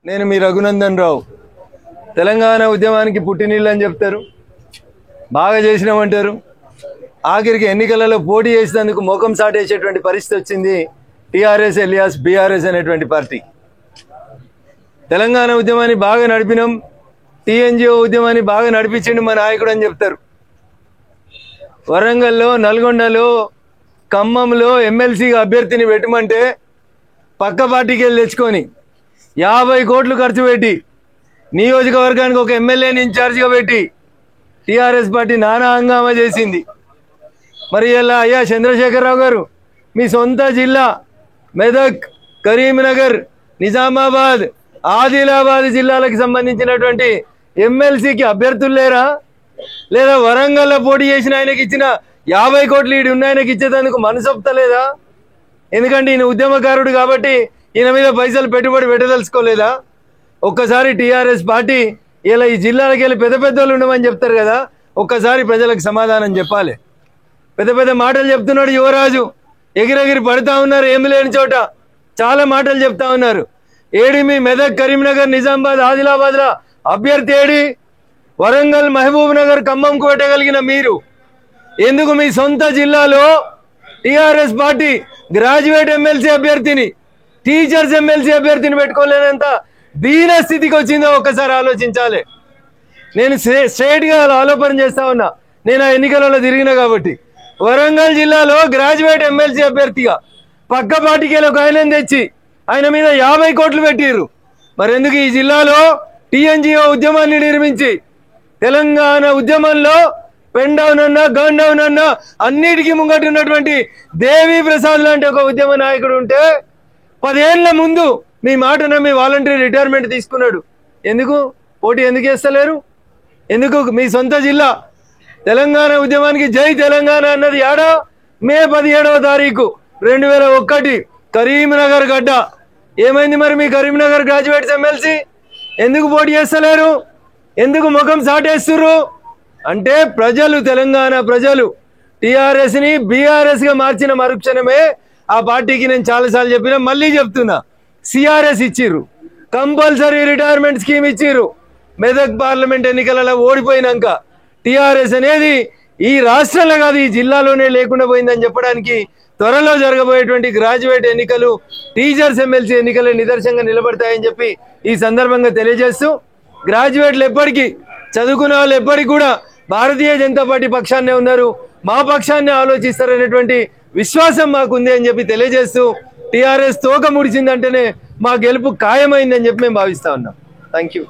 నేను మీ రఘునందన్ రావు. తెలంగాణ ఉద్యమానికి పుట్టినీళ్ళు అని చెప్తారు, బాగా చేసినామంటారు. ఆఖరికి ఎన్నికలలో పోటీ చేసినందుకు ముఖం సాటేసేటువంటి పరిస్థితి వచ్చింది టీఆర్ఎస్ ఎలియాస్ బీఆర్ఎస్ అనేటువంటి పార్టీ. తెలంగాణ ఉద్యమాన్ని బాగా నడిపినాం, టీఎన్జిఓ ఉద్యమాన్ని బాగా నడిపించిండు మా నాయకుడు అని చెప్తారు. వరంగల్లో, నల్గొండలో, ఖమ్మంలో ఎమ్మెల్సీగా అభ్యర్థిని పెట్టమంటే పక్క పార్టీకి వెళ్ళి తెచ్చుకొని 50 కోట్లు ఖర్చు పెట్టి నియోజకవర్గానికి ఒక ఎమ్మెల్యేని ఇన్ఛార్జిగా పెట్టి టీఆర్ఎస్ పార్టీ నానా హంగామా చేసింది. మరి ఇలా అయ్యా చంద్రశేఖరరావు గారు, మీ సొంత జిల్లా మెదక్, కరీంనగర్, నిజామాబాద్, ఆదిలాబాద్ జిల్లాలకు సంబంధించినటువంటి ఎమ్మెల్సీకి అభ్యర్థులు లేరా? లేదా వరంగల్లో పోటీ చేసిన ఆయనకి ఇచ్చిన 50 కోట్లు ఈడు ఉన్న ఆయనకి ఇచ్చేందుకు మనసొప్తలేదా? ఎందుకంటే ఈయన ఉద్యమకారుడు కాబట్టి ఈయన మీద పైసలు పెట్టుబడి పెట్టదలుచుకోలేదా? ఒక్కసారి టీఆర్ఎస్ పార్టీ ఇలా ఈ జిల్లాలకు వెళ్ళి పెద్ద పెద్దోళ్ళు ఉండమని చెప్తారు కదా, ఒక్కసారి ప్రజలకు సమాధానం చెప్పాలి. పెద్ద పెద్ద మాటలు చెప్తున్నాడు యువరాజు, ఎగిరెగిరి పడుతూ ఉన్నారు, ఏమి లేని చోట చాలా మాటలు చెప్తా ఉన్నారు. ఏడి మీ మెదక్, కరీంనగర్, నిజామాబాద్, ఆదిలాబాద్ల అభ్యర్థి ఏడి? వరంగల్, మహబూబ్ నగర్, ఖమ్మంకు పెట్టగలిగిన మీరు ఎందుకు మీ సొంత జిల్లాలో టీఆర్ఎస్ పార్టీ గ్రాడ్యుయేట్ ఎమ్మెల్సీ అభ్యర్థిని, టీచర్స్ ఎమ్మెల్సీ అభ్యర్థిని పెట్టుకోలేనంత దీన స్థితికి వచ్చిందో ఒక్కసారి ఆలోచించాలి. నేను స్ట్రైట్గా ఆలోచన చేస్తా ఉన్నా, నేను ఆ ఎన్నికలలో తిరిగినా కాబట్టి. వరంగల్ జిల్లాలో గ్రాడ్యుయేట్ ఎమ్మెల్సీ అభ్యర్థిగా పక్క పార్టీకి ఒక ఆయనను తెచ్చి ఆయన మీద 50 కోట్లు పెట్టిర్రు. మరి ఎందుకు ఈ జిల్లాలో టీఎన్జిఓ ఉద్యమాన్ని నిర్మించి తెలంగాణ ఉద్యమంలో పెన్ డౌన్ అన్నా, గన్ డౌన్ అన్నా అన్నిటికీ ముంగట్టున్నటువంటి దేవి ప్రసాద్ లాంటి ఒక ఉద్యమ నాయకుడు ఉంటే 10 ఏళ్ల ముందు మీ మాట నమ్మి వాలంటరీ రిటైర్మెంట్ తీసుకున్నాడు. ఎందుకు పోటీ ఎందుకు చేస్తలేరు? ఎందుకు? మీ సొంత జిల్లా తెలంగాణ ఉద్యమానికి జై తెలంగాణ అన్నది ఏడా? మే 17వ తారీఖు 2001 కరీంనగర్ గడ్డ. ఏమైంది మరి మీ కరీంనగర్ గ్రాడ్యుయేట్స్ ఎమ్మెల్సీ? ఎందుకు పోటీ చేస్తలేరు? ఎందుకు ముఖం సాటేస్తుర్రు? అంటే ప్రజలు, తెలంగాణ ప్రజలు టీఆర్ఎస్ని బీఆర్ఎస్గా మార్చిన మరుక్షణమే ఆ పార్టీకి నేను చాలాసార్లు చెప్పినా, మళ్ళీ చెప్తున్నా, సిఆర్ఎస్ ఇచ్చిర్రు, కంపల్సరీ రిటైర్మెంట్ స్కీమ్ ఇచ్చిర్రు. మెదక్ పార్లమెంట్ ఎన్నికలలో ఓడిపోయినాక టీఆర్ఎస్ అనేది ఈ రాష్ట్రంలో కాదు ఈ జిల్లాలోనే లేకుండా పోయిందని చెప్పడానికి త్వరలో జరగబోయేటువంటి గ్రాడ్యుయేట్ ఎన్నికలు, టీచర్స్ ఎమ్మెల్సీ ఎన్నికలు నిదర్శనంగా నిలబడతాయని చెప్పి ఈ సందర్భంగా తెలియజేస్తూ, గ్రాడ్యుయేట్లు ఎప్పటికీ, చదువుకున్న వాళ్ళు ఎప్పటికీ కూడా భారతీయ జనతా పార్టీ పక్షాన్నే ఉన్నారు, మా పక్షాన్ని ఆలోచిస్తారనేటువంటి విశ్వాసం మాకుంది అని చెప్పి తెలియజేస్తూ, టీఆర్ఎస్ తోక ముడిచిందంటేనే మా గెలుపు ఖాయమైందని చెప్పి మేము భావిస్తా ఉన్నాం. Thank you.